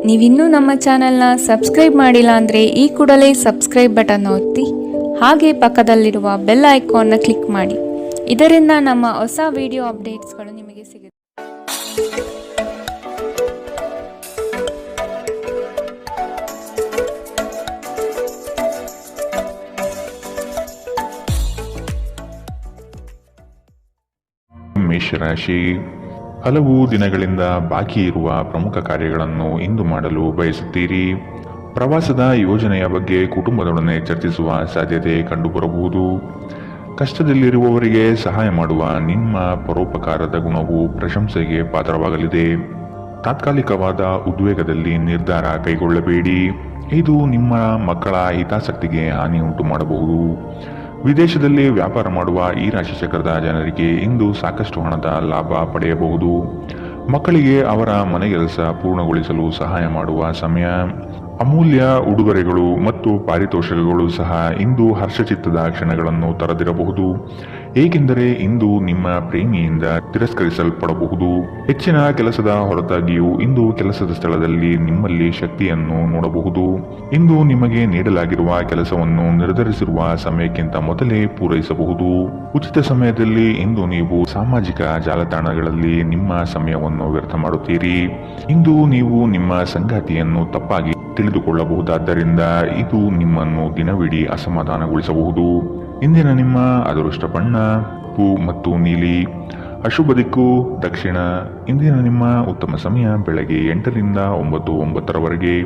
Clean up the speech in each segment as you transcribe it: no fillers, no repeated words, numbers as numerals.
ನೀವಿನ್ನೂ ನಮ್ಮ ಚಾನೆಲ್ನ ಸಬ್ಸ್ಕ್ರೈಬ್ ಮಾಡಿಲ್ಲ ಅಂದರೆ ಈ ಕೂಡಲೇ ಸಬ್ಸ್ಕ್ರೈಬ್ ಬಟನ್ ಒತ್ತಿ ಹಾಗೆ ಪಕ್ಕದಲ್ಲಿರುವ ಬೆಲ್ ಐಕಾನ್ನ ಕ್ಲಿಕ್ ಮಾಡಿ. ಇದರಿಂದ ನಮ್ಮ ಹೊಸ ವಿಡಿಯೋ ಅಪ್ಡೇಟ್ಸ್ಗಳು ನಿಮಗೆ ಸಿಗುತ್ತೆ. ಮೇಷರಾಶಿ, ಹಲವು ದಿನಗಳಿಂದ ಬಾಕಿ ಇರುವ ಪ್ರಮುಖ ಕಾರ್ಯಗಳನ್ನು ಇಂದು ಮಾಡಲು ಬಯಸುತ್ತೀರಿ. ಪ್ರವಾಸದ ಯೋಜನೆಯ ಬಗ್ಗೆ ಕುಟುಂಬದೊಡನೆ ಚರ್ಚಿಸುವ ಸಾಧ್ಯತೆ ಕಂಡುಬರಬಹುದು. ಕಷ್ಟದಲ್ಲಿರುವವರಿಗೆ ಸಹಾಯ ಮಾಡುವ ನಿಮ್ಮ ಪರೋಪಕಾರದ ಗುಣವು ಪ್ರಶಂಸೆಗೆ ಪಾತ್ರವಾಗಲಿದೆ. ತಾತ್ಕಾಲಿಕವಾದ ಉದ್ವೇಗದಲ್ಲಿ ನಿರ್ಧಾರ ಕೈಗೊಳ್ಳಬೇಡಿ, ಇದು ನಿಮ್ಮ ಮಕ್ಕಳ ಹಿತಾಸಕ್ತಿಗೆ ಹಾನಿ ಉಂಟು ಮಾಡಬಹುದು. ವಿದೇಶದಲ್ಲಿ ವ್ಯಾಪಾರ ಮಾಡುವ ಈ ರಾಶಿ ಚಕ್ರದ ಜನರಿಗೆ ಇಂದು ಸಾಕಷ್ಟು ಹಣದ ಲಾಭ ಪಡೆಯಬಹುದು. ಮಕ್ಕಳಿಗೆ ಅವರ ಮನೆಗೆಲಸ ಪೂರ್ಣಗೊಳಿಸಲು ಸಹಾಯ ಮಾಡುವ ಸಮಯ. ಅಮೂಲ್ಯ ಉಡುಗೊರೆಗಳು ಮತ್ತು ಪಾರಿತೋಷಕಗಳು ಸಹ ಇಂದು ಹರ್ಷಚಿತ್ತದ ಕ್ಷಣಗಳನ್ನು ತರದಿರಬಹುದು, ಏಕೆಂದರೆ ಇಂದು ನಿಮ್ಮ ಪ್ರೇಮಿಯಿಂದ ತಿರಸ್ಕರಿಸಲ್ಪಡಬಹುದು. ಹೆಚ್ಚಿನ ಕೆಲಸದ ಹೊರತಾಗಿಯೂ ಇಂದು ಕೆಲಸದ ಸ್ಥಳದಲ್ಲಿ ನಿಮ್ಮಲ್ಲಿ ಶಕ್ತಿಯನ್ನು ನೋಡಬಹುದು. ಇಂದು ನಿಮಗೆ ನೀಡಲಾಗಿರುವ ಕೆಲಸವನ್ನು ನಿರ್ಧರಿಸಿರುವ ಸಮಯಕ್ಕಿಂತ ಮೊದಲೇ ಪೂರೈಸಬಹುದು. ಉಚಿತ ಸಮಯದಲ್ಲಿ ಇಂದು ನೀವು ಸಾಮಾಜಿಕ ಜಾಲತಾಣಗಳಲ್ಲಿ ನಿಮ್ಮ ಸಮಯವನ್ನು ವ್ಯರ್ಥ ಮಾಡುತ್ತೀರಿ. ಇಂದು ನೀವು ನಿಮ್ಮ ಸಂಗಾತಿಯನ್ನು ತಪ್ಪಾಗಿ ತಿಳಿದುಕೊಳ್ಳಬಹುದಾದ್ದರಿಂದ ಇದು ನಿಮ್ಮನ್ನು ದಿನವಿಡೀ ಅಸಮಾಧಾನಗೊಳಿಸಬಹುದು. ಇಂದಿನ ನಿಮ್ಮ ಅದೃಷ್ಟ ಬಣ್ಣ ಕಪ್ಪು ಮತ್ತು ನೀಲಿ. ಅಶುಭ ದಿಕ್ಕು ದಕ್ಷಿಣ. ಇಂದಿನ ನಿಮ್ಮ ಉತ್ತಮ ಸಮಯ ಬೆಳಗ್ಗೆ 8ರಿಂದ 9:09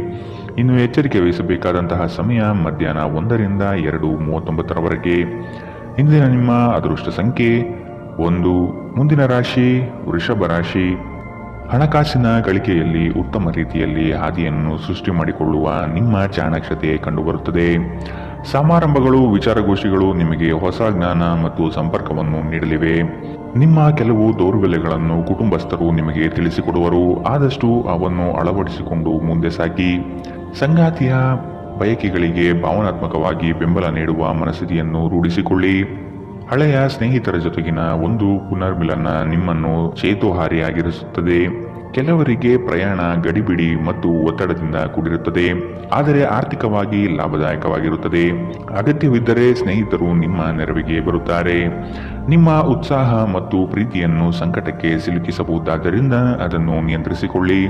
ಇನ್ನು ಎಚ್ಚರಿಕೆ ವಹಿಸಬೇಕಾದಂತಹ ಸಮಯ ಮಧ್ಯಾಹ್ನ 1ರಿಂದ 2:39. ಇಂದಿನ ನಿಮ್ಮ ಅದೃಷ್ಟ ಸಂಖ್ಯೆ 1. ಮುಂದಿನ ರಾಶಿ ವೃಷಭ ರಾಶಿ. ಹಣಕಾಸಿನ ಗಳಿಕೆಯಲ್ಲಿ ಉತ್ತಮ ರೀತಿಯಲ್ಲಿ ಹಾದಿಯನ್ನು ಸೃಷ್ಟಿ ಮಾಡಿಕೊಳ್ಳುವ ನಿಮ್ಮ ಚಾಣಾಕ್ಷತೆ ಕಂಡುಬರುತ್ತದೆ. ಸಮಾರಂಭಗಳು, ವಿಚಾರಗೋಷ್ಠಿಗಳು ನಿಮಗೆ ಹೊಸ ಜ್ಞಾನ ಮತ್ತು ಸಂಪರ್ಕವನ್ನು ನೀಡಲಿವೆ. ನಿಮ್ಮ ಕೆಲವು ದೌರ್ಬಲ್ಯಗಳನ್ನು ಕುಟುಂಬಸ್ಥರು ನಿಮಗೆ ತಿಳಿಸಿಕೊಡುವರು, ಆದಷ್ಟು ಅವನ್ನು ಅಳವಡಿಸಿಕೊಂಡು ಮುಂದೆ ಸಾಗಿ. ಸಂಗಾತಿಯ ಬಯಕೆಗಳಿಗೆ ಭಾವನಾತ್ಮಕವಾಗಿ ಬೆಂಬಲ ನೀಡುವ ಮನಸ್ಥಿತಿಯನ್ನು ರೂಢಿಸಿಕೊಳ್ಳಿ. ಹಳೆಯ ಸ್ನೇಹಿತರ ಜೊತೆಗಿನ ಒಂದು ಪುನರ್ಮಿಲನ ನಿಮ್ಮನ್ನು ಚೇತೋಹಾರಿಯಾಗಿರಿಸುತ್ತದೆ. ಕೆಲವರಿಗೆ ಪ್ರಯಾಣ ಗಡಿಬಿಡಿ ಮತ್ತು ಒತ್ತಡದಿಂದ ಕೂಡಿರುತ್ತದೆ, ಆದರೆ ಆರ್ಥಿಕವಾಗಿ ಲಾಭದಾಯಕವಾಗಿರುತ್ತದೆ. ಅಗತ್ಯವಿದ್ದರೆ ಸ್ನೇಹಿತರು ನಿಮ್ಮ ನೆರವಿಗೆ ಬರುತ್ತಾರೆ. ನಿಮ್ಮ ಉತ್ಸಾಹ ಮತ್ತು ಪ್ರೀತಿಯನ್ನು ಸಂಕಟಕ್ಕೆ ಸಿಲುಕಿಸಬಹುದಾದ್ದರಿಂದ ಅದನ್ನು ನಿಯಂತ್ರಿಸಿಕೊಳ್ಳಿ.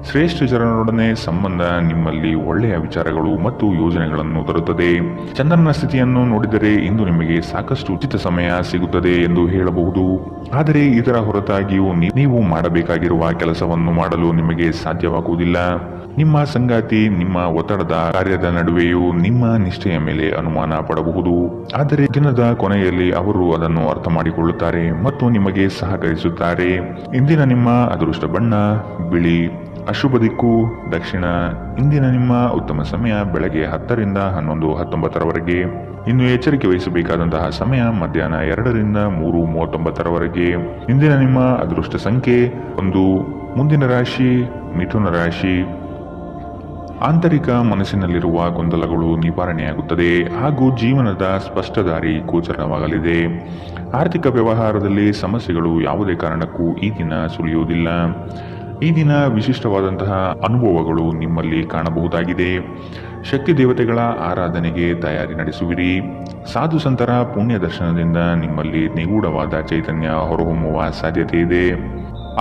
ಶ್ರೇಷ್ಠ ಜನರೊಡನೆ ಸಂಬಂಧ ನಿಮ್ಮಲ್ಲಿ ಒಳ್ಳೆಯ ವಿಚಾರಗಳು ಮತ್ತು ಯೋಜನೆಗಳನ್ನು ತರುತ್ತದೆ. ಚಂದ್ರನ ಸ್ಥಿತಿಯನ್ನು ನೋಡಿದರೆ ಇಂದು ನಿಮಗೆ ಸಾಕಷ್ಟು ಉಚಿತ ಸಮಯ ಸಿಗುತ್ತದೆ ಎಂದು ಹೇಳಬಹುದು, ಆದರೆ ಇದರ ಹೊರತಾಗಿಯೂ ನೀವು ಮಾಡಬೇಕಾಗಿರುವ ಕೆಲಸವನ್ನು ಮಾಡಲು ನಿಮಗೆ ಸಾಧ್ಯವಾಗುವುದಿಲ್ಲ. ನಿಮ್ಮ ಸಂಗಾತಿ ನಿಮ್ಮ ಒತ್ತಡದ ಕಾರ್ಯದ ನಡುವೆಯೂ ನಿಮ್ಮ ನಿಷ್ಠೆಯ ಮೇಲೆ ಅನುಮಾನ ಪಡಬಹುದು, ಆದರೆ ದಿನದ ಕೊನೆಯಲ್ಲಿ ಅವರು ಅದನ್ನು ಅರ್ಥ ಮಾಡಿಕೊಳ್ಳುತ್ತಾರೆ ಮತ್ತು ನಿಮಗೆ ಸಹಕರಿಸುತ್ತಾರೆ. ಇಂದಿನ ನಿಮ್ಮ ಅದೃಷ್ಟ ಬಣ್ಣ ಬಿಳಿ. ಅಶುಭ ದಿಕ್ಕು ದಕ್ಷಿಣ. ಇಂದಿನ ನಿಮ್ಮ ಉತ್ತಮ ಸಮಯ ಬೆಳಗ್ಗೆ 10ರಿಂದ 11:19. ಇನ್ನು ಎಚ್ಚರಿಕೆ ವಹಿಸಬೇಕಾದಂತಹ ಸಮಯ ಮಧ್ಯಾಹ್ನ 2ರಿಂದ 3:39. ಇಂದಿನ ನಿಮ್ಮ ಅದೃಷ್ಟ ಸಂಖ್ಯೆ 1. ಮುಂದಿನ ರಾಶಿ ಮಿಥುನ ರಾಶಿ. ಆಂತರಿಕ ಮನಸ್ಸಿನಲ್ಲಿರುವ ಗೊಂದಲಗಳು ನಿವಾರಣೆಯಾಗುತ್ತದೆ ಹಾಗೂ ಜೀವನದ ಸ್ಪಷ್ಟ ದಾರಿ ಗೋಚರವಾಗಲಿದೆ. ಆರ್ಥಿಕ ವ್ಯವಹಾರದಲ್ಲಿ ಸಮಸ್ಯೆಗಳು ಯಾವುದೇ ಕಾರಣಕ್ಕೂ ಈ ದಿನ ಸುಳಿಯುವುದಿಲ್ಲ. ಈ ದಿನ ವಿಶಿಷ್ಟವಾದಂತಹ ಅನುಭವಗಳು ನಿಮ್ಮಲ್ಲಿ ಕಾಣಬಹುದಾಗಿದೆ. ಶಕ್ತಿ ದೇವತೆಗಳ ಆರಾಧನೆಗೆ ತಯಾರಿ ನಡೆಸುವಿರಿ. ಸಾಧು ಸಂತರ ಪುಣ್ಯ ದರ್ಶನದಿಂದ ನಿಮ್ಮಲ್ಲಿ ನಿಗೂಢವಾದ ಚೈತನ್ಯ ಹೊರಹೊಮ್ಮುವ ಸಾಧ್ಯತೆ ಇದೆ.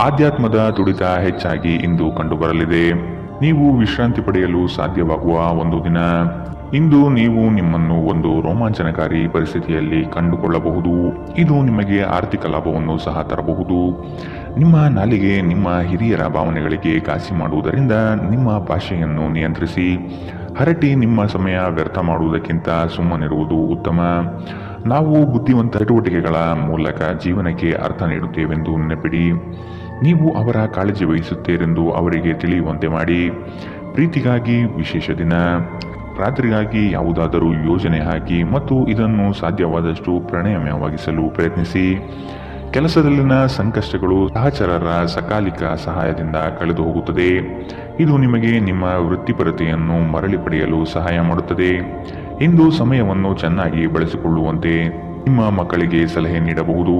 ಆಧ್ಯಾತ್ಮದ ತುಡಿತ ಹೆಚ್ಚಾಗಿ ಇಂದು ಕಂಡುಬರಲಿದೆ. ನೀವು ವಿಶ್ರಾಂತಿ ಪಡೆಯಲು ಸಾಧ್ಯವಾಗುವ ಒಂದು ದಿನ. ಇಂದು ನೀವು ನಿಮ್ಮನ್ನು ಒಂದು ರೋಮಾಂಚನಕಾರಿ ಪರಿಸ್ಥಿತಿಯಲ್ಲಿ ಕಂಡುಕೊಳ್ಳಬಹುದು. ಇದು ನಿಮಗೆ ಆರ್ಥಿಕ ಲಾಭವನ್ನು ಸಹ ತರಬಹುದು. ನಿಮ್ಮ ನಾಲಿಗೆ ನಿಮ್ಮ ಹಿರಿಯರ ಭಾವನೆಗಳಿಗೆ ಘಾಸಿ ಮಾಡುವುದರಿಂದ ನಿಮ್ಮ ಭಾಷೆಯನ್ನು ನಿಯಂತ್ರಿಸಿ. ಹರಟಿ ನಿಮ್ಮ ಸಮಯ ವ್ಯರ್ಥ ಮಾಡುವುದಕ್ಕಿಂತ ಸುಮ್ಮನಿರುವುದು ಉತ್ತಮ. ನಾವು ಬುದ್ಧಿವಂತ ಚಟುವಟಿಕೆಗಳ ಮೂಲಕ ಜೀವನಕ್ಕೆ ಅರ್ಥ ನೀಡುತ್ತೇವೆಂದು ನೆನಪಿಡಿ. ನೀವು ಅವರ ಕಾಳಜಿ ವಹಿಸುತ್ತೀರೆಂದು ಅವರಿಗೆ ತಿಳಿಯುವಂತೆ ಮಾಡಿ. ಪ್ರೀತಿಗಾಗಿ ವಿಶೇಷ ದಿನ. ರಾತ್ರಿಗಾಗಿ ಯಾವುದಾದರೂ ಯೋಜನೆ ಹಾಕಿ ಮತ್ತು ಇದನ್ನು ಸಾಧ್ಯವಾದಷ್ಟು ಪ್ರಣಯಮಯವಾಗಿಸಲು ಪ್ರಯತ್ನಿಸಿ. ಕೆಲಸದಲ್ಲಿನ ಸಂಕಷ್ಟಗಳು ಸಹಚರರ ಸಕಾಲಿಕ ಸಹಾಯದಿಂದ ಕಳೆದು ಹೋಗುತ್ತದೆ. ಇದು ನಿಮಗೆ ನಿಮ್ಮ ವೃತ್ತಿಪರತೆಯನ್ನು ಮರಳಿ ಪಡೆಯಲು ಸಹಾಯ ಮಾಡುತ್ತದೆ. ಇಂದು ಸಮಯವನ್ನು ಚೆನ್ನಾಗಿ ಬಳಸಿಕೊಳ್ಳುವಂತೆ ನಿಮ್ಮ ಮಕ್ಕಳಿಗೆ ಸಲಹೆ ನೀಡಬಹುದು.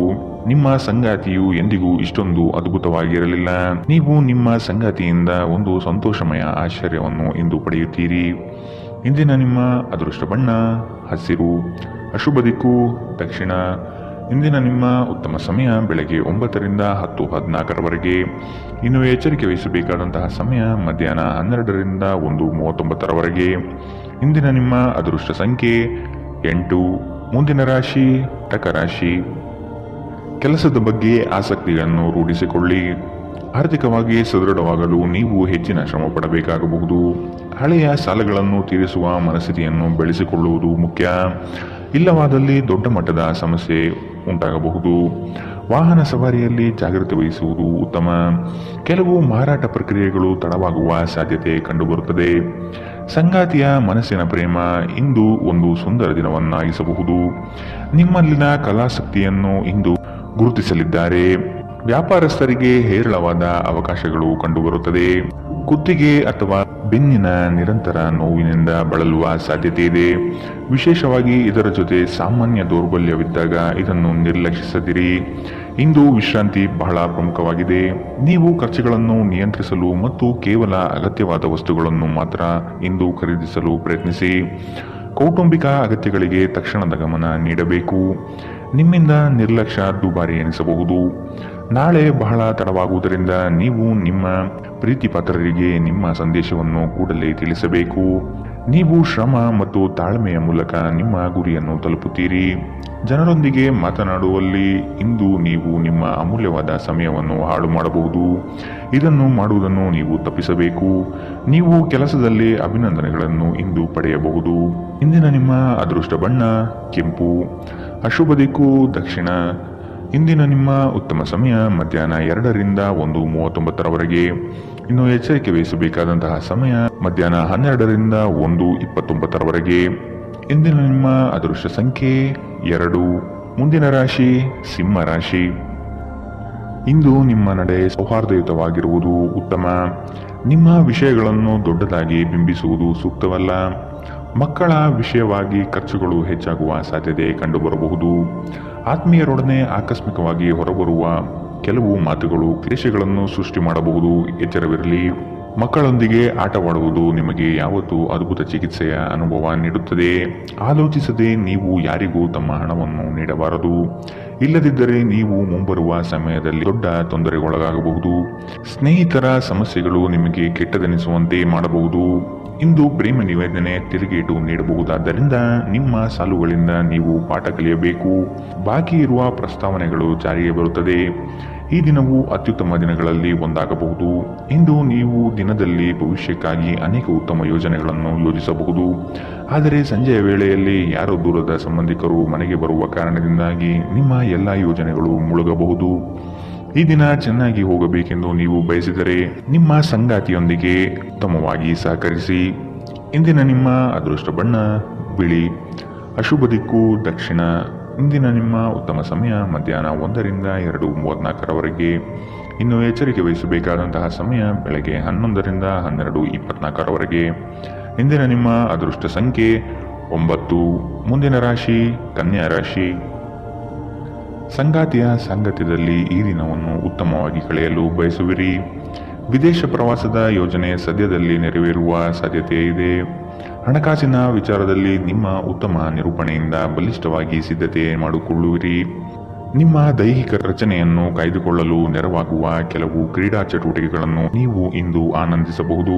ನಿಮ್ಮ ಸಂಗಾತಿಯು ಎಂದಿಗೂ ಇಷ್ಟೊಂದು ಅದ್ಭುತವಾಗಿರಲಿಲ್ಲ. ನೀವು ನಿಮ್ಮ ಸಂಗಾತಿಯಿಂದ ಒಂದು ಸಂತೋಷಮಯ ಆಶ್ಚರ್ಯವನ್ನು ಇಂದು ಪಡೆಯುತ್ತೀರಿ. ಇಂದಿನ ನಿಮ್ಮ ಅದೃಷ್ಟ ಬಣ್ಣ ಹಸಿರು, ಅಶುಭ ದಿಕ್ಕು ದಕ್ಷಿಣ. ಇಂದಿನ ನಿಮ್ಮ ಉತ್ತಮ ಸಮಯ ಬೆಳಗ್ಗೆ 9ರಿಂದ 10:14ರವರೆಗೆ. ಇನ್ನು ಎಚ್ಚರಿಕೆ ವಹಿಸಬೇಕಾದಂತಹ ಸಮಯ ಮಧ್ಯಾಹ್ನ 12ರಿಂದ 1:39ರವರೆಗೆ. ಇಂದಿನ ನಿಮ್ಮ ಅದೃಷ್ಟ ಸಂಖ್ಯೆ 8. ಮುಂದಿನ ರಾಶಿ ಟಕ ರಾಶಿ. ಕೆಲಸದ ಬಗ್ಗೆ ಆಸಕ್ತಿಯನ್ನು ರೂಢಿಸಿಕೊಳ್ಳಿ. ಆರ್ಥಿಕವಾಗಿ ಸದೃಢವಾಗಲು ನೀವು ಹೆಚ್ಚಿನ ಶ್ರಮ ಪಡಬೇಕಾಗಬಹುದು. ಹಳೆಯ ಸಾಲಗಳನ್ನು ತೀರಿಸುವ ಮನಸ್ಥಿತಿಯನ್ನು ಬೆಳೆಸಿಕೊಳ್ಳುವುದು ಮುಖ್ಯ. ಇಲ್ಲವಾದಲ್ಲಿ ದೊಡ್ಡ ಮಟ್ಟದ ಸಮಸ್ಯೆ ಉಂಟಾಗಬಹುದು. ವಾಹನ ಸವಾರಿಯಲ್ಲಿ ಜಾಗೃತಿ ವಹಿಸುವುದು ಉತ್ತಮ. ಕೆಲವು ಮಾರಾಟ ಪ್ರಕ್ರಿಯೆಗಳು ತಡವಾಗುವ ಸಾಧ್ಯತೆ ಕಂಡುಬರುತ್ತದೆ. ಸಂಗಾತಿಯ ಮನಸ್ಸಿನ ಪ್ರೇಮ ಇಂದು ಒಂದು ಸುಂದರ ದಿನವನ್ನಾಗಿಸಬಹುದು. ನಿಮ್ಮಲ್ಲಿನ ಕಲಾಸಕ್ತಿಯನ್ನು ಇಂದು ಗುರುತಿಸಲಿದ್ದಾರೆ. ವ್ಯಾಪಾರಸ್ಥರಿಗೆ ಹೇರಳವಾದ ಅವಕಾಶಗಳು ಕಂಡುಬರುತ್ತದೆ. ಕುತ್ತಿಗೆ ಅಥವಾ ಬೆನ್ನಿನ ನಿರಂತರ ನೋವಿನಿಂದ ಬಳಲುವ ಸಾಧ್ಯತೆ ಇದೆ. ವಿಶೇಷವಾಗಿ ಇದರ ಜೊತೆ ಸಾಮಾನ್ಯ ದೌರ್ಬಲ್ಯವಿದ್ದಾಗ ಇದನ್ನು ನಿರ್ಲಕ್ಷಿಸದಿರಿ. ಇಂದು ವಿಶ್ರಾಂತಿ ಬಹಳ ಪ್ರಮುಖವಾಗಿದೆ. ನೀವು ಖರ್ಚುಗಳನ್ನು ನಿಯಂತ್ರಿಸಲು ಮತ್ತು ಕೇವಲ ಅಗತ್ಯವಾದ ವಸ್ತುಗಳನ್ನು ಮಾತ್ರ ಇಂದು ಖರೀದಿಸಲು ಪ್ರಯತ್ನಿಸಿ. ಕೌಟುಂಬಿಕ ಅಗತ್ಯಗಳಿಗೆ ತಕ್ಷಣದ ಗಮನ ನೀಡಬೇಕು. ನಿಮ್ಮಿಂದ ನಿರ್ಲಕ್ಷ್ಯ ದುಬಾರಿ ಎನಿಸಬಹುದು. ನಾಳೆ ಬಹಳ ತಡವಾಗುವುದರಿಂದ ನೀವು ನಿಮ್ಮ ಪ್ರೀತಿ ಪಾತ್ರರಿಗೆ ನಿಮ್ಮ ಸಂದೇಶವನ್ನು ಕೂಡಲೇ ತಿಳಿಸಬೇಕು. ನೀವು ಶ್ರಮ ಮತ್ತು ತಾಳ್ಮೆಯ ಮೂಲಕ ನಿಮ್ಮ ಗುರಿಯನ್ನು ತಲುಪುತ್ತೀರಿ. ಜನರೊಂದಿಗೆ ಮಾತನಾಡುವಲ್ಲಿ ಇಂದು ನೀವು ನಿಮ್ಮ ಅಮೂಲ್ಯವಾದ ಸಮಯವನ್ನು ಹಾಳು ಮಾಡಬಹುದು. ಇದನ್ನು ಮಾಡುವುದನ್ನು ನೀವು ತಪ್ಪಿಸಬೇಕು. ನೀವು ಕೆಲಸದಲ್ಲಿ ಅಭಿನಂದನೆಗಳನ್ನು ಇಂದು ಪಡೆಯಬಹುದು. ಇಂದಿನ ನಿಮ್ಮ ಅದೃಷ್ಟ ಬಣ್ಣ ಕೆಂಪು, ಅಶುಭ ದಿಕ್ಕು ದಕ್ಷಿಣ. ಇಂದಿನ ನಿಮ್ಮ ಉತ್ತಮ ಸಮಯ ಮಧ್ಯಾಹ್ನ 2ರಿಂದ 1:39ರವರೆಗೆ. ಇನ್ನು ಎಚ್ಚರಿಕೆ ವಹಿಸಬೇಕಾದಂತಹ ಸಮಯ ಮಧ್ಯಾಹ್ನ 12ರಿಂದ 1:29ರವರೆಗೆ. ಇಂದಿನ ನಿಮ್ಮ ಅದೃಷ್ಟ ಸಂಖ್ಯೆ 2. ಮುಂದಿನ ರಾಶಿ ಸಿಂಹ ರಾಶಿ. ಇಂದು ನಿಮ್ಮ ನಡೆ ಸೌಹಾರ್ದಯುತವಾಗಿರುವುದು ಉತ್ತಮ. ನಿಮ್ಮ ವಿಷಯಗಳನ್ನು ದೊಡ್ಡದಾಗಿ ಬಿಂಬಿಸುವುದು ಸೂಕ್ತವಲ್ಲ. ಮಕ್ಕಳ ವಿಷಯವಾಗಿ ಖರ್ಚುಗಳು ಹೆಚ್ಚಾಗುವ ಸಾಧ್ಯತೆ ಕಂಡುಬರಬಹುದು. ಆತ್ಮೀಯರೊಡನೆ ಆಕಸ್ಮಿಕವಾಗಿ ಹೊರಬರುವ ಕೆಲವು ಮಾತುಗಳು ಕ್ಲೇಶಗಳನ್ನು ಸೃಷ್ಟಿ ಮಾಡಬಹುದು. ಎಚ್ಚರವಿರಲಿ. ಮಕ್ಕಳೊಂದಿಗೆ ಆಟವಾಡುವುದು ನಿಮಗೆ ಯಾವತ್ತೂ ಅದ್ಭುತ ಚಿಕಿತ್ಸೆಯ ಅನುಭವ ನೀಡುತ್ತದೆ. ಆಲೋಚಿಸದೆ ನೀವು ಯಾರಿಗೂ ತಮ್ಮ ಹಣವನ್ನು ನೀಡಬಾರದು. ಇಲ್ಲದಿದ್ದರೆ ನೀವು ಮುಂಬರುವ ಸಮಯದಲ್ಲಿ ದೊಡ್ಡ ತೊಂದರೆಗೊಳಗಾಗಬಹುದು. ಸ್ನೇಹಿತರ ಸಮಸ್ಯೆಗಳು ನಿಮಗೆ ಕೆಟ್ಟದೆನಿಸುವಂತೆ ಮಾಡಬಹುದು. ಇಂದು ಪ್ರೇಮ ನಿವೇದನೆ ತಿರುಗೇಟು ನೀಡಬಹುದಾದ್ದರಿಂದ ನಿಮ್ಮ ಸಾಲುಗಳಿಂದ ನೀವು ಪಾಠ ಕಲಿಯಬೇಕು. ಬಾಕಿ ಇರುವ ಪ್ರಸ್ತಾವನೆಗಳು ಜಾರಿಗೆ ಬರುತ್ತದೆ. ಈ ದಿನವು ಅತ್ಯುತ್ತಮ ದಿನಗಳಲ್ಲಿ ಒಂದಾಗಬಹುದು. ಇಂದು ನೀವು ದಿನದಲ್ಲಿ ಭವಿಷ್ಯಕ್ಕಾಗಿ ಅನೇಕ ಉತ್ತಮ ಯೋಜನೆಗಳನ್ನು ಯೋಜಿಸಬಹುದು. ಆದರೆ ಸಂಜೆಯ ವೇಳೆಯಲ್ಲಿ ಯಾರೋ ದೂರದ ಸಂಬಂಧಿಕರು ಮನೆಗೆ ಬರುವ ಕಾರಣದಿಂದಾಗಿ ನಿಮ್ಮ ಎಲ್ಲ ಯೋಜನೆಗಳು ಮುಳುಗಬಹುದು. ಈ ದಿನ ಚೆನ್ನಾಗಿ ಹೋಗಬೇಕೆಂದು ನೀವು ಬಯಸಿದರೆ ನಿಮ್ಮ ಸಂಗಾತಿಯೊಂದಿಗೆ ಉತ್ತಮವಾಗಿ ಸಹಕರಿಸಿ. ಇಂದಿನ ನಿಮ್ಮ ಅದೃಷ್ಟ ಬಣ್ಣ ಬಿಳಿ, ಅಶುಭ ದಿಕ್ಕು ದಕ್ಷಿಣ. ಇಂದಿನ ನಿಮ್ಮ ಉತ್ತಮ ಸಮಯ ಮಧ್ಯಾಹ್ನ 1ರಿಂದ 2:34ರವರೆಗೆ. ಇನ್ನು ಎಚ್ಚರಿಕೆ ವಹಿಸಬೇಕಾದಂತಹ ಸಮಯ ಬೆಳಗ್ಗೆ 11ರಿಂದ 12:24ರವರೆಗೆ. ಇಂದಿನ ನಿಮ್ಮ ಅದೃಷ್ಟ ಸಂಖ್ಯೆ 9. ಮುಂದಿನ ರಾಶಿ ಕನ್ಯಾ ರಾಶಿ. ಸಂಗಾತಿಯ ಸಾಂಗತ್ಯದಲ್ಲಿ ಈ ದಿನವನ್ನು ಉತ್ತಮವಾಗಿ ಕಳೆಯಲು ಬಯಸುವಿರಿ. ವಿದೇಶ ಪ್ರವಾಸದ ಯೋಜನೆ ಸದ್ಯದಲ್ಲಿ ನೆರವೇರುವ ಸಾಧ್ಯತೆ ಇದೆ. ಹಣಕಾಸಿನ ವಿಚಾರದಲ್ಲಿ ನಿಮ್ಮ ಉತ್ತಮ ನಿರೂಪಣೆಯಿಂದ ಬಲಿಷ್ಠವಾಗಿ ಸಿದ್ಧತೆ ಮಾಡಿಕೊಳ್ಳುವಿರಿ. ನಿಮ್ಮ ದೈಹಿಕ ರಚನೆಯನ್ನು ಕಾಯ್ದುಕೊಳ್ಳಲು ನೆರವಾಗುವ ಕೆಲವು ಕ್ರೀಡಾ ಚಟುವಟಿಕೆಗಳನ್ನು ನೀವು ಇಂದು ಆನಂದಿಸಬಹುದು.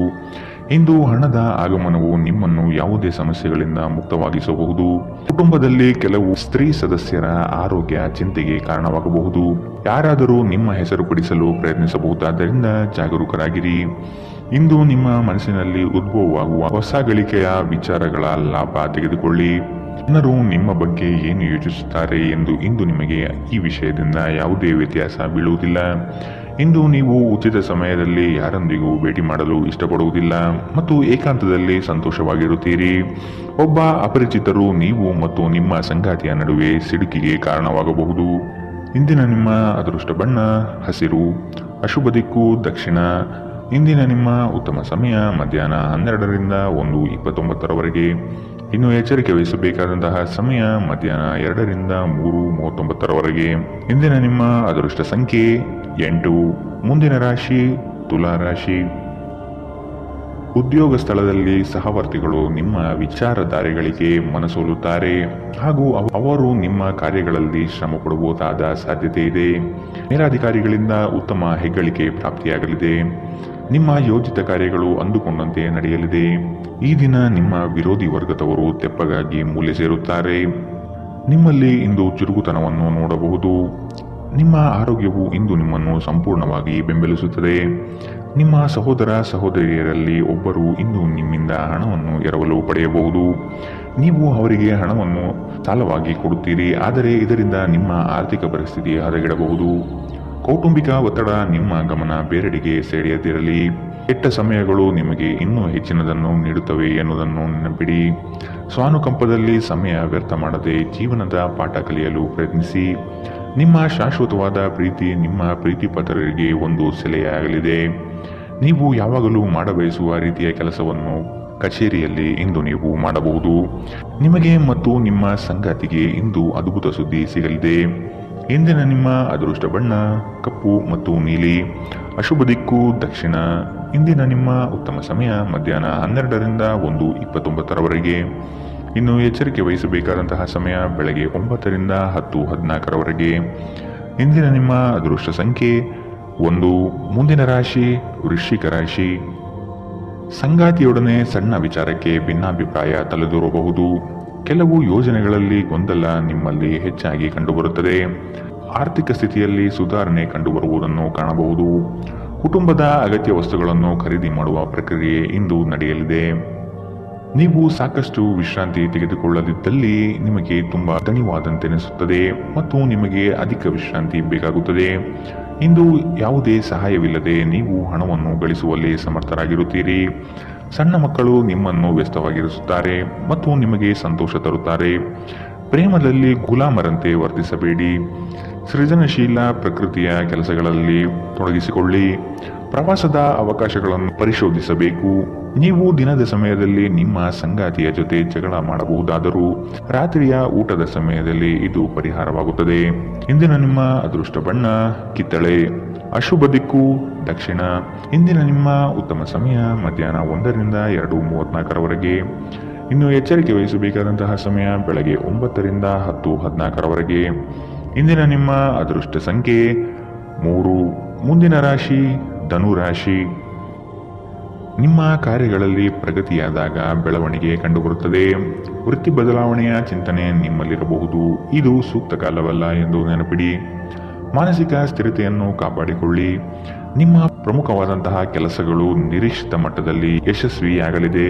ಇಂದು ಹಣದ ಆಗಮನವು ನಿಮ್ಮನ್ನು ಯಾವುದೇ ಸಮಸ್ಯೆಗಳಿಂದ ಮುಕ್ತವಾಗಿಸಬಹುದು. ಕುಟುಂಬದಲ್ಲಿ ಕೆಲವು ಸ್ತ್ರೀ ಸದಸ್ಯರ ಆರೋಗ್ಯ ಚಿಂತೆಗೆ ಕಾರಣವಾಗಬಹುದು. ಯಾರಾದರೂ ನಿಮ್ಮ ಹೆಸರು ಪಡಿಸಲು ಪ್ರಯತ್ನಿಸಬಹುದಾದ್ದರಿಂದ ಜಾಗರೂಕರಾಗಿರಿ. ಇಂದು ನಿಮ್ಮ ಮನಸ್ಸಿನಲ್ಲಿ ಉದ್ಭವವಾಗುವ ಹೊಸ ಗಳಿಕೆಯ ವಿಚಾರಗಳ ಲಾಭ ತೆಗೆದುಕೊಳ್ಳಿ. ಜನರು ನಿಮ್ಮ ಬಗ್ಗೆ ಏನು ಯೋಚಿಸುತ್ತಾರೆ ಎಂದು ಇಂದು ನಿಮಗೆ ಈ ವಿಷಯದಿಂದ ಯಾವುದೇ ವ್ಯತ್ಯಾಸ ಬೀಳುವುದಿಲ್ಲ. ಇಂದು ನೀವು ಉಚಿತ ಸಮಯದಲ್ಲಿ ಯಾರೊಂದಿಗೂ ಭೇಟಿ ಮಾಡಲು ಇಷ್ಟಪಡುವುದಿಲ್ಲ ಮತ್ತು ಏಕಾಂತದಲ್ಲಿ ಸಂತೋಷವಾಗಿರುತ್ತೀರಿ. ಒಬ್ಬ ಅಪರಿಚಿತರು ನೀವು ಮತ್ತು ನಿಮ್ಮ ಸಂಗಾತಿಯ ನಡುವೆ ಸಿಡುಕಿಗೆ ಕಾರಣವಾಗಬಹುದು. ಇಂದಿನ ನಿಮ್ಮ ಅದೃಷ್ಟ ಬಣ್ಣ ಹಸಿರು, ಅಶುಭ ದಿಕ್ಕು ದಕ್ಷಿಣ. ಇಂದಿನ ನಿಮ್ಮ ಉತ್ತಮ ಸಮಯ ಮಧ್ಯಾಹ್ನ 12ರಿಂದ 1:29ರವರೆಗೆ. ಇನ್ನು ಎಚ್ಚರಿಕೆ ವಹಿಸಬೇಕಾದಂತಹ ಸಮಯ ಮಧ್ಯಾಹ್ನ 2ರಿಂದ 3:39 ಇಂದಿನ ನಿಮ್ಮ ಅದೃಷ್ಟ ಸಂಖ್ಯೆ 8. ಮುಂದಿನ ರಾಶಿ ತುಲಾ ರಾಶಿ. ಉದ್ಯೋಗ ಸ್ಥಳದಲ್ಲಿ ಸಹವರ್ತಿಗಳು ನಿಮ್ಮ ವಿಚಾರಧಾರೆಗಳಿಗೆ ಮನಸೋಲುತ್ತಾರೆ ಹಾಗೂ ಅವರು ನಿಮ್ಮ ಕಾರ್ಯಗಳಲ್ಲಿ ಶ್ರಮ ಪಡಬಹುದಾದ ಸಾಧ್ಯತೆ ಇದೆ. ಮೇಲಾಧಿಕಾರಿಗಳಿಂದ ಉತ್ತಮ ಹೆಗ್ಗಳಿಕೆ ಪ್ರಾಪ್ತಿಯಾಗಲಿದೆ. ನಿಮ್ಮ ಯೋಜಿತ ಕಾರ್ಯಗಳು ಅಂದುಕೊಂಡಂತೆ ನಡೆಯಲಿದೆ. ಈ ದಿನ ನಿಮ್ಮ ವಿರೋಧಿ ವರ್ಗದವರು ತೆಪ್ಪಗಾಗಿ ಮೂಲೆ ಸೇರುತ್ತಾರೆ. ನಿಮ್ಮಲ್ಲಿ ಇಂದು ಚುರುಕುತನವನ್ನು ನೋಡಬಹುದು. ನಿಮ್ಮ ಆರೋಗ್ಯವು ಇಂದು ನಿಮ್ಮನ್ನು ಸಂಪೂರ್ಣವಾಗಿ ಬೆಂಬಲಿಸುತ್ತದೆ. ನಿಮ್ಮ ಸಹೋದರ ಸಹೋದರಿಯರಲ್ಲಿ ಒಬ್ಬರು ಇಂದು ನಿಮ್ಮಿಂದ ಹಣವನ್ನು ಎರವಲು ಪಡೆಯಬಹುದು. ನೀವು ಅವರಿಗೆ ಹಣವನ್ನು ಸಾಲವಾಗಿ ಕೊಡುತ್ತೀರಿ, ಆದರೆ ಇದರಿಂದ ನಿಮ್ಮ ಆರ್ಥಿಕ ಪರಿಸ್ಥಿತಿ ಹದಗೆಡಬಹುದು. ಕೌಟುಂಬಿಕ ಒತ್ತಡ ನಿಮ್ಮ ಗಮನ ಬೇರೆಡೆಗೆ ಸೆಳೆಯದಿರಲಿ. ಕೆಟ್ಟ ಸಮಯಗಳು ನಿಮಗೆ ಇನ್ನೂ ಹೆಚ್ಚಿನದನ್ನು ನೀಡುತ್ತವೆ ಎನ್ನುವುದನ್ನು ನೆನಪಿಡಿ. ಸ್ವಾನುಕಂಪದಲ್ಲಿ ಸಮಯ ವ್ಯರ್ಥ ಮಾಡದೆ ಜೀವನದ ಪಾಠ ಕಲಿಯಲು ಪ್ರಯತ್ನಿಸಿ. ನಿಮ್ಮ ಶಾಶ್ವತವಾದ ಪ್ರೀತಿ ನಿಮ್ಮ ಪ್ರೀತಿಪಾತ್ರರಿಗೆ ಒಂದು ಸೆಲೆಯಾಗಲಿದೆ. ನೀವು ಯಾವಾಗಲೂ ಮಾಡಬಯಸುವ ರೀತಿಯ ಕೆಲಸವನ್ನು ಕಚೇರಿಯಲ್ಲಿ ಇಂದು ನೀವು ಮಾಡಬಹುದು. ನಿಮಗೆ ಮತ್ತು ನಿಮ್ಮ ಸಂಗಾತಿಗೆ ಇಂದು ಅದ್ಭುತ ಸುದ್ದಿ ಸಿಗಲಿದೆ. ಇಂದಿನ ನಿಮ್ಮ ಅದೃಷ್ಟ ಬಣ್ಣ ಕಪ್ಪು ಮತ್ತು ನೀಲಿ. ಅಶುಭ ದಿಕ್ಕು ದಕ್ಷಿಣ. ಇಂದಿನ ನಿಮ್ಮ ಉತ್ತಮ ಸಮಯ ಮಧ್ಯಾಹ್ನ 12ರಿಂದ 1:29. ಇನ್ನು ಎಚ್ಚರಿಕೆ ವಹಿಸಬೇಕಾದಂತಹ ಸಮಯ ಬೆಳಗ್ಗೆ 9ರಿಂದ 10:14. ಇಂದಿನ ನಿಮ್ಮ ಅದೃಷ್ಟ ಸಂಖ್ಯೆ 1. ಮುಂದಿನ ರಾಶಿ ವೃಶ್ಚಿಕ ರಾಶಿ. ಸಂಗಾತಿಯೊಡನೆ ಸಣ್ಣ ವಿಚಾರಕ್ಕೆ ಭಿನ್ನಾಭಿಪ್ರಾಯ ತಲೆದೂರಬಹುದು. ಕೆಲವು ಯೋಜನೆಗಳಲ್ಲಿ ಗೊಂದಲ ನಿಮ್ಮಲ್ಲಿ ಹೆಚ್ಚಾಗಿ ಕಂಡುಬರುತ್ತದೆ. ಆರ್ಥಿಕ ಸ್ಥಿತಿಯಲ್ಲಿ ಸುಧಾರಣೆ ಕಂಡುಬರುವುದನ್ನು ಕಾಣಬಹುದು. ಕುಟುಂಬದ ಅಗತ್ಯ ವಸ್ತುಗಳನ್ನು ಖರೀದಿ ಮಾಡುವ ಪ್ರಕ್ರಿಯೆ ಇಂದು ನಡೆಯಲಿದೆ. ನೀವು ಸಾಕಷ್ಟು ವಿಶ್ರಾಂತಿ ತೆಗೆದುಕೊಳ್ಳದಿದ್ದಲ್ಲಿ ನಿಮಗೆ ತುಂಬಾ ದಣಿವಾದಂತೆನಿಸುತ್ತದೆ ಮತ್ತು ನಿಮಗೆ ಅಧಿಕ ವಿಶ್ರಾಂತಿ ಬೇಕಾಗುತ್ತದೆ. ಇಂದು ಯಾವುದೇ ಸಹಾಯವಿಲ್ಲದೆ ನೀವು ಹಣವನ್ನು ಗಳಿಸುವಲ್ಲಿ ಸಮರ್ಥರಾಗಿರುತ್ತೀರಿ. ಸಣ್ಣ ಮಕ್ಕಳು ನಿಮ್ಮನ್ನು ವ್ಯಸ್ತವಾಗಿರಿಸುತ್ತಾರೆ ಮತ್ತು ನಿಮಗೆ ಸಂತೋಷ ತರುತ್ತಾರೆ. ಪ್ರೇಮದಲ್ಲಿ ಗುಲಾಮರಂತೆ ವರ್ತಿಸಬೇಡಿ. ಸೃಜನಶೀಲ ಪ್ರಕೃತಿಯ ಕೆಲಸಗಳಲ್ಲಿ ತೊಡಗಿಸಿಕೊಳ್ಳಿ. ಪ್ರವಾಸದ ಅವಕಾಶಗಳನ್ನು ಪರಿಶೋಧಿಸಬೇಕು. ನೀವು ದಿನದ ಸಮಯದಲ್ಲಿ ನಿಮ್ಮ ಸಂಗಾತಿಯ ಜೊತೆ ಜಗಳ ಮಾಡಬಹುದಾದರೂ ರಾತ್ರಿಯ ಊಟದ ಸಮಯದಲ್ಲಿ ಇದು ಪರಿಹಾರವಾಗುತ್ತದೆ. ಇಂದಿನ ನಿಮ್ಮ ಅದೃಷ್ಟ ಬಣ್ಣ ಕಿತ್ತಳೆ. ಅಶುಭ ದಿಕ್ಕು ದಕ್ಷಿಣ. ಇಂದಿನ ನಿಮ್ಮ ಉತ್ತಮ ಸಮಯ ಮಧ್ಯಾಹ್ನ 1ರಿಂದ 2:34. ಇನ್ನು ಎಚ್ಚರಿಕೆ ವಹಿಸಬೇಕಾದಂತಹ ಸಮಯ ಬೆಳಗ್ಗೆ 9ರಿಂದ 10:14. ಇಂದಿನ ನಿಮ್ಮ ಅದೃಷ್ಟ ಸಂಖ್ಯೆ 3. ಮುಂದಿನ ರಾಶಿ ಧನು ರಾಶಿ. ನಿಮ್ಮ ಕಾರ್ಯಗಳಲ್ಲಿ ಪ್ರಗತಿಯಾದಾಗ ಬೆಳವಣಿಗೆ ಕಂಡುಬರುತ್ತದೆ. ವೃತ್ತಿ ಬದಲಾವಣೆಯ ಚಿಂತನೆ ನಿಮ್ಮಲ್ಲಿರಬಹುದು. ಇದು ಸೂಕ್ತ ಕಾಲವಲ್ಲ ಎಂದು ನೆನಪಿಡಿ. ಮಾನಸಿಕ ಸ್ಥಿರತೆಯನ್ನು ಕಾಪಾಡಿಕೊಳ್ಳಿ. ನಿಮ್ಮ ಪ್ರಮುಖವಾದಂತಹ ಕೆಲಸಗಳು ನಿರೀಕ್ಷಿತ ಮಟ್ಟದಲ್ಲಿ ಯಶಸ್ವಿಯಾಗಲಿದೆ.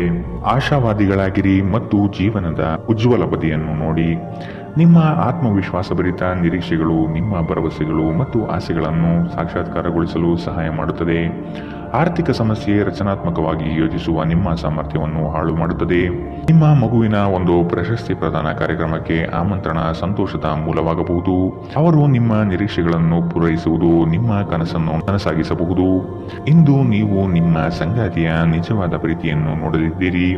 ಆಶಾವಾದಿಗಳಾಗಿರಿ ಮತ್ತು ಜೀವನದ ಉಜ್ವಲ ಬದಿಯನ್ನು ನೋಡಿ. ನಿಮ್ಮ ಆತ್ಮವಿಶ್ವಾಸಭರಿತ ನಿರೀಕ್ಷೆಗಳು ನಿಮ್ಮ ಭರವಸೆಗಳು ಮತ್ತು ಆಸೆಗಳನ್ನು ಸಾಕ್ಷಾತ್ಕಾರಗೊಳಿಸಲು ಸಹಾಯ ಮಾಡುತ್ತದೆ. ಆರ್ಥಿಕ ಸಮಸ್ಯೆ ರಚನಾತ್ಮಕವಾಗಿ ಯೋಚಿಸುವ ನಿಮ್ಮ ಸಾಮರ್ಥ್ಯವನ್ನು ಹಾಳು ಮಾಡುತ್ತದೆ. ನಿಮ್ಮ ಮಗುವಿನ ಒಂದು ಪ್ರಶಸ್ತಿ ಪ್ರದಾನ ಕಾರ್ಯಕ್ರಮಕ್ಕೆ ಆಮಂತ್ರಣ ಸಂತೋಷದ ಮೂಲವಾಗಬಹುದು. ಅವರು ನಿಮ್ಮ ನಿರೀಕ್ಷೆಗಳನ್ನು ಪೂರೈಸುವುದು ನಿಮ್ಮ ಕನಸನ್ನು ನನಸಾಗಿಸಬಹುದು. ಇಂದು ನೀವು ನಿಮ್ಮ ಸಂಗಾತಿಯ ನಿಜವಾದ ಪ್ರೀತಿಯನ್ನು ನೋಡಲಿದ್ದೀರಿ.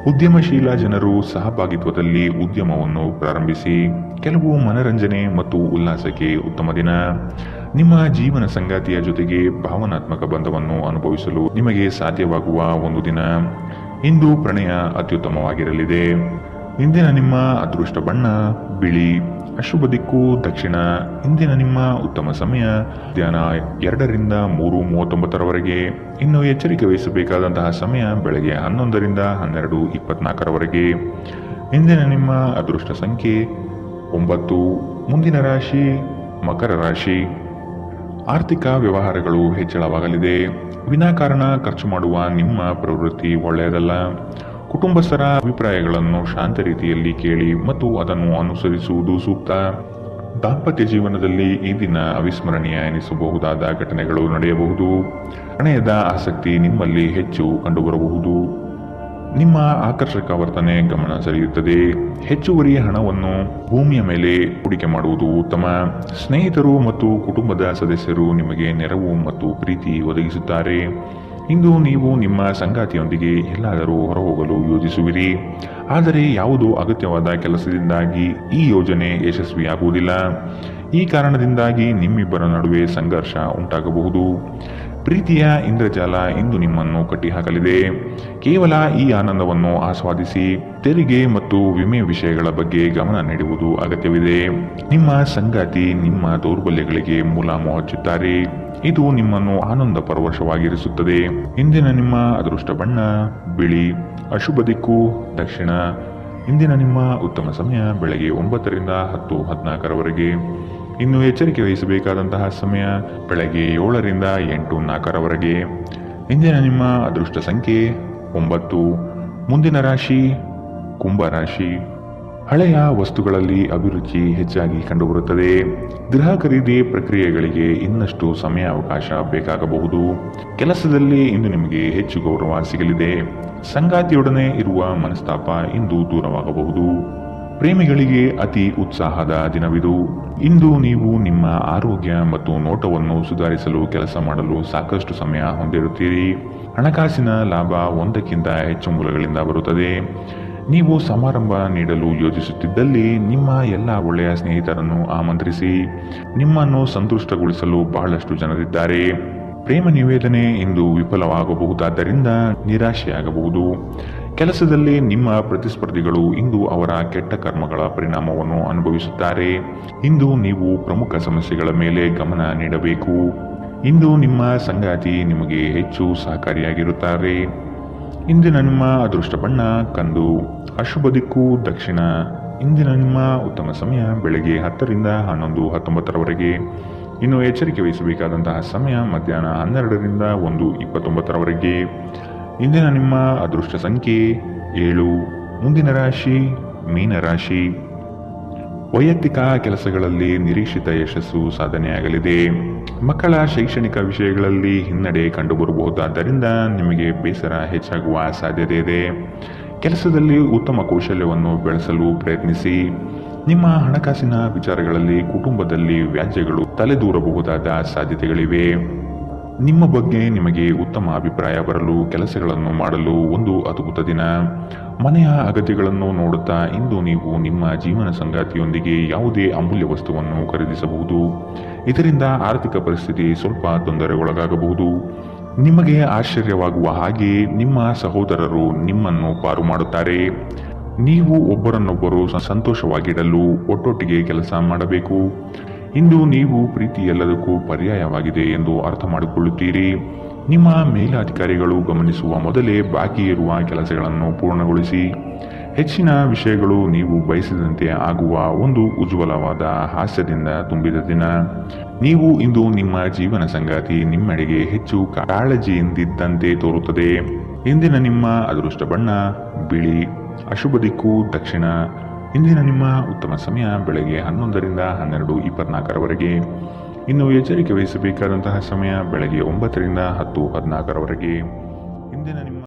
ಉದ್ಯಮಶೀಲ ಜನರು ಸಹಭಾಗಿತ್ವದಲ್ಲಿ ಉದ್ಯಮವನ್ನು ಪ್ರಾರಂಭಿಸಿ. ಕೆಲವು ಮನರಂಜನೆ ಮತ್ತು ಉಲ್ಲಾಸಕ್ಕೆ ಉತ್ತಮ ದಿನ. ನಿಮ್ಮ ಜೀವನ ಸಂಗಾತಿಯ ಜೊತೆಗೆ ಭಾವನಾತ್ಮಕ ಬಂಧವನ್ನು ಅನುಭವಿಸಲು ನಿಮಗೆ ಸಾಧ್ಯವಾಗುವ ಒಂದು ದಿನ. ಇಂದು ಪ್ರಣಯ ಅತ್ಯುತ್ತಮವಾಗಿರಲಿದೆ. ಇಂದಿನ ನಿಮ್ಮ ಅದೃಷ್ಟ ಬಣ್ಣ ಬಿಳಿ. ಅಶುಭ ದಿಕ್ಕು ದಕ್ಷಿಣ. ಇಂದಿನ ನಿಮ್ಮ ಉತ್ತಮ ಸಮಯ ಮಧ್ಯಾಹ್ನ 2ರಿಂದ 3:39. ಇನ್ನು ಎಚ್ಚರಿಕೆ ವಹಿಸಬೇಕಾದಂತಹ ಸಮಯ ಬೆಳಗ್ಗೆ 11ರಿಂದ 12:24. ಇಂದಿನ ನಿಮ್ಮ ಅದೃಷ್ಟ ಸಂಖ್ಯೆ 9. ಮುಂದಿನ ರಾಶಿ ಮಕರ ರಾಶಿ. ಆರ್ಥಿಕ ವ್ಯವಹಾರಗಳು ಹೆಚ್ಚಳವಾಗಲಿದೆ. ವಿನಾಕಾರಣ ಖರ್ಚು ಮಾಡುವ ನಿಮ್ಮ ಪ್ರವೃತ್ತಿ ಒಳ್ಳೆಯದಲ್ಲ. ಕುಟುಂಬಸ್ಥರ ಅಭಿಪ್ರಾಯಗಳನ್ನು ಶಾಂತ ರೀತಿಯಲ್ಲಿ ಕೇಳಿ ಮತ್ತು ಅದನ್ನು ಅನುಸರಿಸುವುದು ಸೂಕ್ತ. ದಾಂಪತ್ಯ ಜೀವನದಲ್ಲಿ ಈ ದಿನ ಅವಿಸ್ಮರಣೀಯ ಎನಿಸಬಹುದಾದ ಘಟನೆಗಳು ನಡೆಯಬಹುದು. ಪ್ರಣಯದ ಆಸಕ್ತಿ ನಿಮ್ಮಲ್ಲಿ ಹೆಚ್ಚು ಕಂಡುಬರಬಹುದು. ನಿಮ್ಮ ಆಕರ್ಷಕ ವರ್ತನೆ ಗಮನ ಸೆಳೆಯುತ್ತದೆ. ಹೆಚ್ಚುವರಿ ಹಣವನ್ನು ಭೂಮಿಯ ಮೇಲೆ ಹೂಡಿಕೆ ಮಾಡುವುದು ಉತ್ತಮ. ಸ್ನೇಹಿತರು ಮತ್ತು ಕುಟುಂಬದ ಸದಸ್ಯರು ನಿಮಗೆ ನೆರವು ಮತ್ತು ಪ್ರೀತಿ ಒದಗಿಸುತ್ತಾರೆ. ಇಂದು ನೀವು ನಿಮ್ಮ ಸಂಗಾತಿಯೊಂದಿಗೆ ಎಲ್ಲಾದರೂ ಹೊರಹೋಗಲು ಯೋಜಿಸುವಿರಿ, ಆದರೆ ಯಾವುದೋ ಅಗತ್ಯವಾದ ಕೆಲಸದಿಂದಾಗಿ ಈ ಯೋಜನೆ ಯಶಸ್ವಿಯಾಗುವುದಿಲ್ಲ. ಈ ಕಾರಣದಿಂದಾಗಿ ನಿಮ್ಮಿಬ್ಬರ ನಡುವೆ ಸಂಘರ್ಷ ಉಂಟಾಗಬಹುದು. ಪ್ರೀತಿಯ ಇಂದ್ರಜಾಲ ಇಂದು ನಿಮ್ಮನ್ನು ಕಟ್ಟಿಹಾಕಲಿದೆ. ಕೇವಲ ಈ ಆನಂದವನ್ನು ಆಸ್ವಾದಿಸಿ. ತೆರಿಗೆ ಮತ್ತು ವಿಮೆ ವಿಷಯಗಳ ಬಗ್ಗೆ ಗಮನ ನೀಡುವುದು ಅಗತ್ಯವಿದೆ. ನಿಮ್ಮ ಸಂಗಾತಿ ನಿಮ್ಮ ದೌರ್ಬಲ್ಯಗಳಿಗೆ ಮುಲಾಮು ಹಚ್ಚುತ್ತಾರೆ. ಇದು ನಿಮ್ಮನ್ನು ಆನಂದ ಪರವಶವಾಗಿರಿಸುತ್ತದೆ. ಇಂದಿನ ನಿಮ್ಮ ಅದೃಷ್ಟ ಬಣ್ಣ ಬಿಳಿ. ಅಶುಭ ದಿಕ್ಕು ದಕ್ಷಿಣ. ಇಂದಿನ ನಿಮ್ಮ ಉತ್ತಮ ಸಮಯ ಬೆಳಗ್ಗೆ 9 ರಿಂದ 10:14 ಇನ್ನು ಎಚ್ಚರಿಕೆ ವಹಿಸಬೇಕಾದಂತಹ ಸಮಯ ಬೆಳಗ್ಗೆ 7 ರಿಂದ 8:04 ಇಂದಿನ ನಿಮ್ಮ ಅದೃಷ್ಟ ಸಂಖ್ಯೆ 9. ಮುಂದಿನ ರಾಶಿ ಕುಂಭ ರಾಶಿ. ಹಳೆಯ ವಸ್ತುಗಳಲ್ಲಿ ಅಭಿರುಚಿ ಹೆಚ್ಚಾಗಿ ಕಂಡುಬರುತ್ತದೆ. ಗೃಹ ಖರೀದಿ ಪ್ರಕ್ರಿಯೆಗಳಿಗೆ ಇನ್ನಷ್ಟು ಸಮಯಾವಕಾಶ ಬೇಕಾಗಬಹುದು. ಕೆಲಸದಲ್ಲಿ ಇಂದು ನಿಮಗೆ ಹೆಚ್ಚು ಗೌರವ ಸಿಗಲಿದೆ. ಸಂಗಾತಿಯೊಡನೆ ಇರುವ ಮನಸ್ತಾಪ ಇಂದು ದೂರವಾಗಬಹುದು. ಪ್ರೇಮಿಗಳಿಗೆ ಅತಿ ಉತ್ಸಾಹದ ದಿನವಿದು. ಇಂದು ನೀವು ನಿಮ್ಮ ಆರೋಗ್ಯ ಮತ್ತು ನೋಟವನ್ನು ಸುಧಾರಿಸಲು ಕೆಲಸ ಮಾಡಲು ಸಾಕಷ್ಟು ಸಮಯ ಹೊಂದಿರುತ್ತೀರಿ. ಹಣಕಾಸಿನ ಲಾಭ ಒಂದಕ್ಕಿಂತ ಹೆಚ್ಚು ಮೂಲಗಳಿಂದ ಬರುತ್ತದೆ. ನೀವು ಸಮಾರಂಭ ನೀಡಲು ಯೋಜಿಸುತ್ತಿದ್ದಲ್ಲಿ ನಿಮ್ಮ ಎಲ್ಲ ಒಳ್ಳೆಯ ಸ್ನೇಹಿತರನ್ನು ಆಮಂತ್ರಿಸಿ. ನಿಮ್ಮನ್ನು ಸಂತುಷ್ಟಗೊಳಿಸಲು ಬಹಳಷ್ಟು ಜನರಿದ್ದಾರೆ. ಪ್ರೇಮ ನಿವೇದನೆ ಇಂದು ವಿಫಲವಾಗಬಹುದಾದ್ದರಿಂದ ನಿರಾಶೆಯಾಗಬಹುದು. ಕೆಲಸದಲ್ಲಿ ನಿಮ್ಮ ಪ್ರತಿಸ್ಪರ್ಧಿಗಳು ಇಂದು ಅವರ ಕೆಟ್ಟ ಕರ್ಮಗಳ ಪರಿಣಾಮವನ್ನು ಅನುಭವಿಸುತ್ತಾರೆ. ಇಂದು ನೀವು ಪ್ರಮುಖ ಸಮಸ್ಯೆಗಳ ಮೇಲೆ ಗಮನ ನೀಡಬೇಕು. ಇಂದು ನಿಮ್ಮ ಸಂಗಾತಿ ನಿಮಗೆ ಹೆಚ್ಚು ಸಹಕಾರಿಯಾಗಿರುತ್ತಾರೆ. ಇಂದಿನ ನಿಮ್ಮ ಅದೃಷ್ಟ ಬಣ್ಣ ಕಂದು. ಅಶುಭ ದಿಕ್ಕು ದಕ್ಷಿಣ. ಇಂದಿನ ನಿಮ್ಮ ಉತ್ತಮ ಸಮಯ ಬೆಳಗ್ಗೆ 10 ರಿಂದ 11:19 ಇನ್ನು ಎಚ್ಚರಿಕೆ ವಹಿಸಬೇಕಾದಂತಹ ಸಮಯ ಮಧ್ಯಾಹ್ನ 12 ರಿಂದ 1:29 ಇಂದಿನ ನಿಮ್ಮ ಅದೃಷ್ಟ ಸಂಖ್ಯೆ 7. ಮುಂದಿನ ರಾಶಿ ಮೀನರಾಶಿ. ವೈಯಕ್ತಿಕ ಕೆಲಸಗಳಲ್ಲಿ ನಿರೀಕ್ಷಿತ ಯಶಸ್ಸು ಸಾಧನೆಯಾಗಲಿದೆ. ಮಕ್ಕಳ ಶೈಕ್ಷಣಿಕ ವಿಷಯಗಳಲ್ಲಿ ಹಿನ್ನಡೆ ಕಂಡುಬರಬಹುದಾದ್ದರಿಂದ ನಿಮಗೆ ಬೇಸರ ಹೆಚ್ಚಾಗುವ ಸಾಧ್ಯತೆ ಇದೆ. ಕೆಲಸದಲ್ಲಿ ಉತ್ತಮ ಕೌಶಲ್ಯವನ್ನು ಬೆಳೆಸಲು ಪ್ರಯತ್ನಿಸಿ. ನಿಮ್ಮ ಹಣಕಾಸಿನ ವಿಚಾರಗಳಲ್ಲಿ ಕುಟುಂಬದಲ್ಲಿ ವ್ಯಾಜ್ಯಗಳು ತಲೆದೂರಬಹುದಾದ ಸಾಧ್ಯತೆಗಳಿವೆ. ನಿಮ್ಮ ಬಗ್ಗೆ ನಿಮಗೆ ಉತ್ತಮ ಅಭಿಪ್ರಾಯ ಬರಲು ಕೆಲಸಗಳನ್ನು ಮಾಡಲು ಒಂದು ಅದ್ಭುತ ದಿನ. ಮನೆಯ ಅಗತ್ಯಗಳನ್ನು ನೋಡುತ್ತಾ ಇಂದು ನೀವು ನಿಮ್ಮ ಜೀವನ ಸಂಗಾತಿಯೊಂದಿಗೆ ಯಾವುದೇ ಅಮೂಲ್ಯ ವಸ್ತುವನ್ನು ಖರೀದಿಸಬಹುದು. ಇದರಿಂದ ಆರ್ಥಿಕ ಪರಿಸ್ಥಿತಿ ಸ್ವಲ್ಪ ತೊಂದರೆಗೊಳಗಾಗಬಹುದು. ನಿಮಗೆ ಆಶ್ಚರ್ಯವಾಗುವ ಹಾಗೆ ನಿಮ್ಮ ಸಹೋದರರು ನಿಮ್ಮನ್ನು ಪಾರು ಮಾಡುತ್ತಾರೆ. ನೀವು ಒಬ್ಬರನ್ನೊಬ್ಬರು ಸಂತೋಷವಾಗಿಡಲು ಒಟ್ಟೊಟ್ಟಿಗೆ ಕೆಲಸ ಮಾಡಬೇಕು. ಇಂದು ನೀವು ಪ್ರೀತಿ ಎಲ್ಲದಕ್ಕೂ ಪರ್ಯಾಯವಾಗಿದೆ ಎಂದು ಅರ್ಥ ಮಾಡಿಕೊಳ್ಳುತ್ತೀರಿ. ನಿಮ್ಮ ಮೇಲಾಧಿಕಾರಿಗಳು ಗಮನಿಸುವ ಮೊದಲೇ ಬಾಕಿ ಇರುವ ಕೆಲಸಗಳನ್ನು ಪೂರ್ಣಗೊಳಿಸಿ. ಹೆಚ್ಚಿನ ವಿಷಯಗಳು ನೀವು ಬಯಸಿದಂತೆ ಆಗುವ ಒಂದು ಉಜ್ವಲವಾದ ಹಾಸ್ಯದಿಂದ ತುಂಬಿದ ದಿನ. ನೀವು ಇಂದು ನಿಮ್ಮ ಜೀವನ ಸಂಗಾತಿ ನಿಮ್ಮೆಡೆಗೆ ಹೆಚ್ಚು ಕಾಳಜಿಯಿಂದಿದ್ದಂತೆ ತೋರುತ್ತದೆ. ಇಂದಿನ ನಿಮ್ಮ ಅದೃಷ್ಟ ಬಣ್ಣ ಬಿಳಿ. ಅಶುಭ ದಿಕ್ಕು ದಕ್ಷಿಣ. ಇಂದಿನ ನಿಮ್ಮ ಉತ್ತಮ ಸಮಯ ಬೆಳಗ್ಗೆ 11 ರಿಂದ 12:24 ಇನ್ನು ಎಚ್ಚರಿಕೆ ವಹಿಸಬೇಕಾದಂತಹ ಸಮಯ ಬೆಳಗ್ಗೆ 9 ರಿಂದ 10:14 ಇಂದಿನ ನಿಮ್ಮ